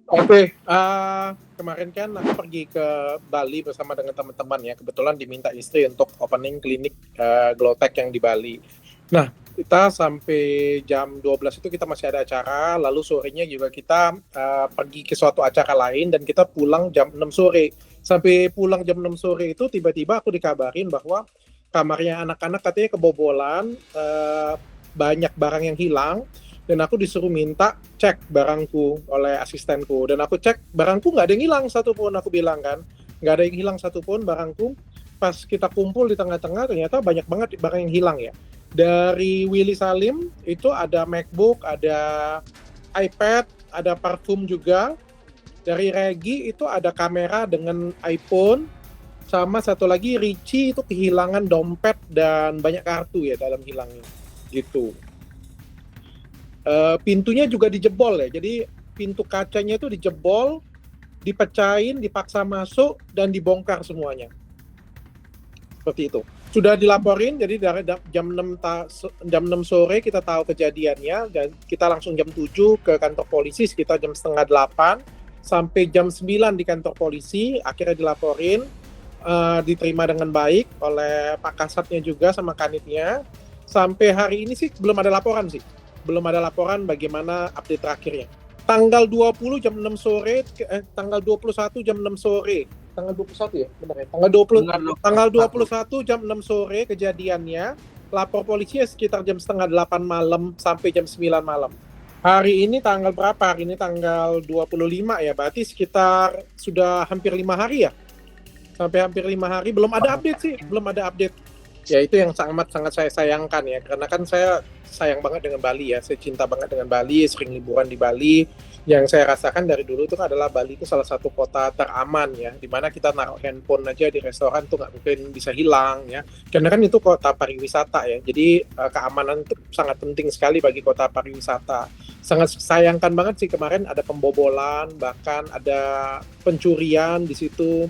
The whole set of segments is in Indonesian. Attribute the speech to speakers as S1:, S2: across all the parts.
S1: Oke, kemarin kan aku pergi ke Bali bersama dengan teman-teman ya. Kebetulan diminta istri untuk opening klinik Glowtech yang di Bali. Nah, kita sampai jam 12 itu kita masih ada acara, lalu sorenya juga kita pergi ke suatu acara lain dan kita pulang jam 6 sore. Sampai pulang jam 6 sore itu tiba-tiba aku dikabarin bahwa kamarnya anak-anak katanya kebobolan, banyak barang yang hilang, dan aku disuruh minta cek barangku oleh asistenku, dan aku cek barangku nggak ada yang hilang satupun, aku bilang kan nggak ada yang hilang satupun barangku. Pas kita kumpul di tengah-tengah ternyata banyak banget barang yang hilang ya. Dari Willy Salim itu ada MacBook, ada iPad, ada parfum juga. Dari Regi itu ada kamera dengan iPhone, sama satu lagi Richie itu kehilangan dompet dan banyak kartu ya dalam hilangnya gitu. Pintunya juga dijebol ya, jadi pintu kacanya itu dijebol, dipecahin, dipaksa masuk dan dibongkar semuanya, seperti itu. Sudah dilaporin, jadi dari jam 6 sore kita tahu kejadiannya, dan kita langsung jam 7 ke kantor polisi, sekitar jam setengah 8 sampai jam 9 di kantor polisi, akhirnya dilaporin, diterima dengan baik oleh Pak Kasatnya juga sama Kanitnya. Sampai hari ini sih belum ada laporan sih. Belum ada laporan bagaimana update terakhirnya. Tanggal 20 jam 6 sore, tanggal 21 jam 6 sore. Tanggal 21 ya, benar ya? Tanggal 21 jam 6 sore kejadiannya. Lapor polisi sekitar jam setengah 8 malam sampai jam 9 malam. Hari ini tanggal berapa? Hari ini tanggal 25 ya, berarti sekitar sudah hampir 5 hari ya? Sampai hampir 5 hari belum ada update sih, belum ada update. Ya itu yang sangat saya sayangkan ya, karena kan saya sayang banget dengan Bali ya, saya cinta banget dengan Bali, sering liburan di Bali. Yang saya rasakan dari dulu itu adalah Bali itu salah satu kota teraman ya, dimana kita naruh handphone aja di restoran tuh nggak mungkin bisa hilang ya, karena kan itu kota pariwisata ya, jadi keamanan itu sangat penting sekali bagi kota pariwisata. Sangat sayangkan banget sih kemarin ada pembobolan, bahkan ada pencurian di situ.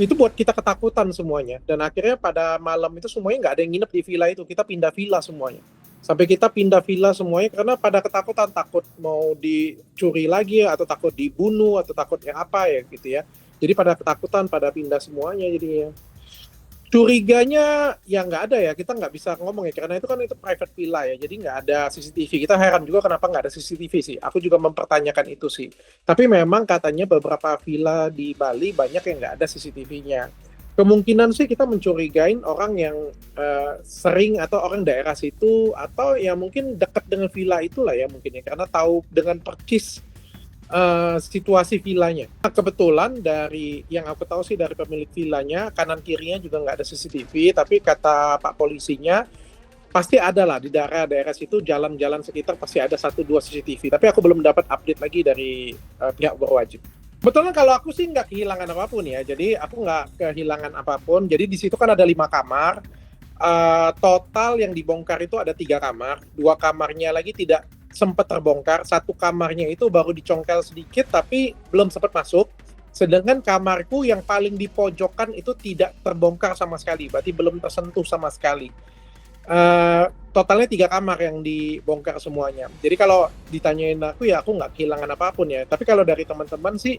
S1: Itu buat kita ketakutan semuanya, dan akhirnya pada malam itu semuanya nggak ada yang nginep di villa itu, kita pindah villa semuanya. Sampai kita pindah villa semuanya karena pada ketakutan, takut mau dicuri lagi atau takut dibunuh atau takut yang apa ya gitu ya. Jadi pada ketakutan, pada pindah semuanya jadinya. Curiganya ya nggak ada ya, kita nggak bisa ngomong ya, karena itu kan itu private villa ya, jadi nggak ada CCTV. Kita heran juga kenapa nggak ada CCTV sih, aku juga mempertanyakan itu sih. Tapi memang katanya beberapa villa di Bali banyak yang nggak ada CCTV-nya. Kemungkinan sih kita mencurigain orang yang sering, atau orang daerah situ, atau ya mungkin dekat dengan villa itulah ya mungkin ya, karena tahu dengan percis situasi villanya. Nah, kebetulan dari yang aku tahu sih dari pemilik villanya, kanan kirinya juga nggak ada CCTV, tapi kata Pak polisinya pasti ada lah di daerah-daerah situ, jalan-jalan sekitar pasti ada 1-2 CCTV. Tapi aku belum dapat update lagi dari pihak berwajib. Betulnya kalau aku sih nggak kehilangan apapun ya, jadi aku nggak kehilangan apapun. Jadi di situ kan ada 5 kamar, total yang dibongkar itu ada 3 kamar, 2 kamarnya lagi tidak sempat terbongkar, 1 kamarnya itu baru dicongkel sedikit tapi belum sempat masuk, sedangkan kamarku yang paling di pojokan itu tidak terbongkar sama sekali, berarti belum tersentuh sama sekali. Totalnya 3 kamar yang dibongkar semuanya. Jadi kalau ditanyain aku ya aku nggak kehilangan apapun ya, tapi kalau dari teman-teman sih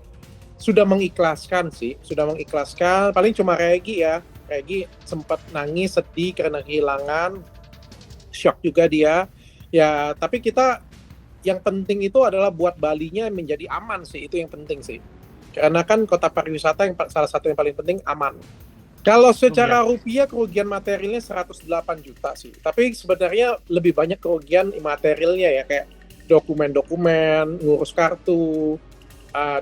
S1: sudah mengikhlaskan sih, sudah mengikhlaskan. Paling cuma Regi ya, Regi sempat nangis sedih karena kehilangan, shock juga dia ya. Tapi kita, yang penting itu adalah buat Balinya menjadi aman sih, itu yang penting sih, karena kan kota pariwisata yang salah satu yang paling penting aman. Kalau secara rupiah kerugian materialnya 108 juta sih, tapi sebenarnya lebih banyak kerugian imaterialnya ya, kayak dokumen-dokumen, ngurus kartu,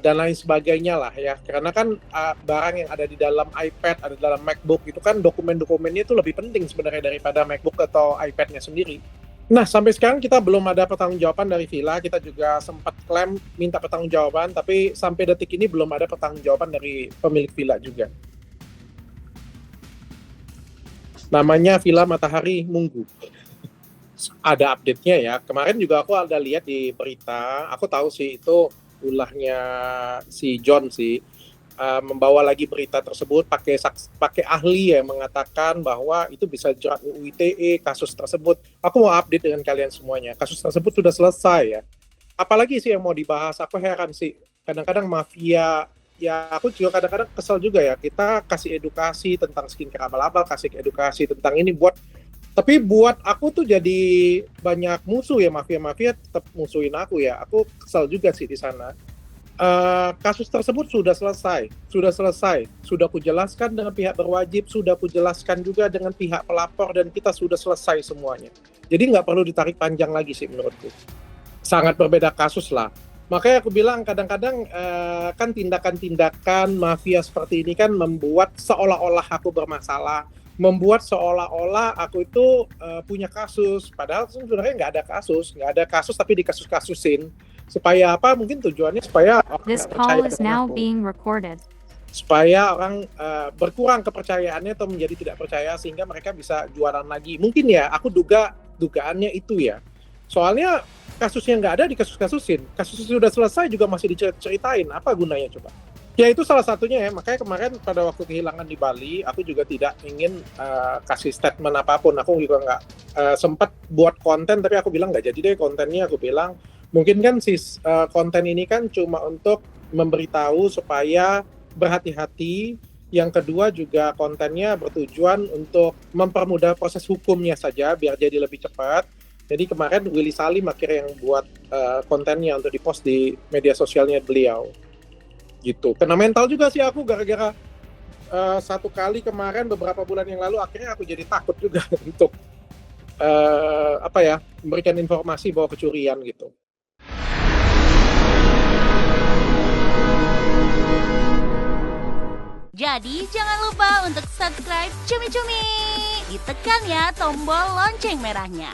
S1: dan lain sebagainya lah ya. Karena kan barang yang ada di dalam iPad, ada di dalam MacBook, itu kan dokumen-dokumennya itu lebih penting sebenarnya daripada MacBook atau iPad-nya sendiri. Nah, sampai sekarang kita belum ada pertanggungjawaban dari villa. Kita juga sempat klaim minta pertanggungjawaban, tapi sampai detik ini belum ada pertanggungjawaban dari pemilik villa juga. Namanya Villa Matahari Munggu. Ada update-nya ya. Kemarin juga aku ada lihat di berita, aku tahu sih itu ulahnya si John sih, membawa lagi berita tersebut pakai ahli yang mengatakan bahwa itu bisa jerat UU ITE kasus tersebut. Aku mau update dengan kalian semuanya. Kasus tersebut sudah selesai ya. Apalagi sih yang mau dibahas? Aku heran sih. kadang-kadang mafia. Ya aku juga kadang-kadang kesel juga ya, kita kasih edukasi tentang skincare abal-abal, kasih edukasi tentang ini tapi buat aku tuh jadi banyak musuh ya, mafia-mafia tetap musuhin aku ya. Aku kesel juga sih di sana. Kasus tersebut sudah selesai, sudah kujelaskan dengan pihak berwajib, sudah kujelaskan juga dengan pihak pelapor, dan kita sudah selesai semuanya. Jadi nggak perlu ditarik panjang lagi sih menurutku. Sangat berbeda kasus lah. Makanya aku bilang kadang-kadang kan tindakan-tindakan mafia seperti ini kan membuat seolah-olah aku bermasalah, membuat seolah-olah aku itu punya kasus, padahal sebenarnya nggak ada kasus tapi dikasus-kasusin. Supaya apa? Mungkin tujuannya supaya orang
S2: This
S1: nggak percaya
S2: call is
S1: dengan
S2: now
S1: aku.
S2: being recorded.
S1: Supaya orang berkurang kepercayaannya atau menjadi tidak percaya sehingga mereka bisa jualan lagi. Mungkin ya, aku dugaannya itu ya. Soalnya kasusnya nggak ada dikasus-kasusin. Kasusnya sudah selesai juga masih diceritain. Apa gunanya coba? Ya itu salah satunya ya. Makanya kemarin pada waktu kehilangan di Bali, aku juga tidak ingin kasih statement apapun. Aku juga nggak sempat buat konten, tapi aku bilang nggak jadi deh kontennya. Aku bilang mungkin kan konten ini kan cuma untuk memberitahu supaya berhati-hati. Yang kedua juga kontennya bertujuan untuk mempermudah proses hukumnya saja biar jadi lebih cepat. Jadi kemarin Willy Salim akhirnya yang buat kontennya untuk dipost di media sosialnya beliau. Gitu. Kena mental juga sih aku gara-gara satu kali kemarin beberapa bulan yang lalu akhirnya aku jadi takut juga untuk memberikan informasi bahwa kecurian gitu.
S3: Jadi jangan lupa untuk subscribe Cumi Cumi. Ditekan ya tombol lonceng merahnya.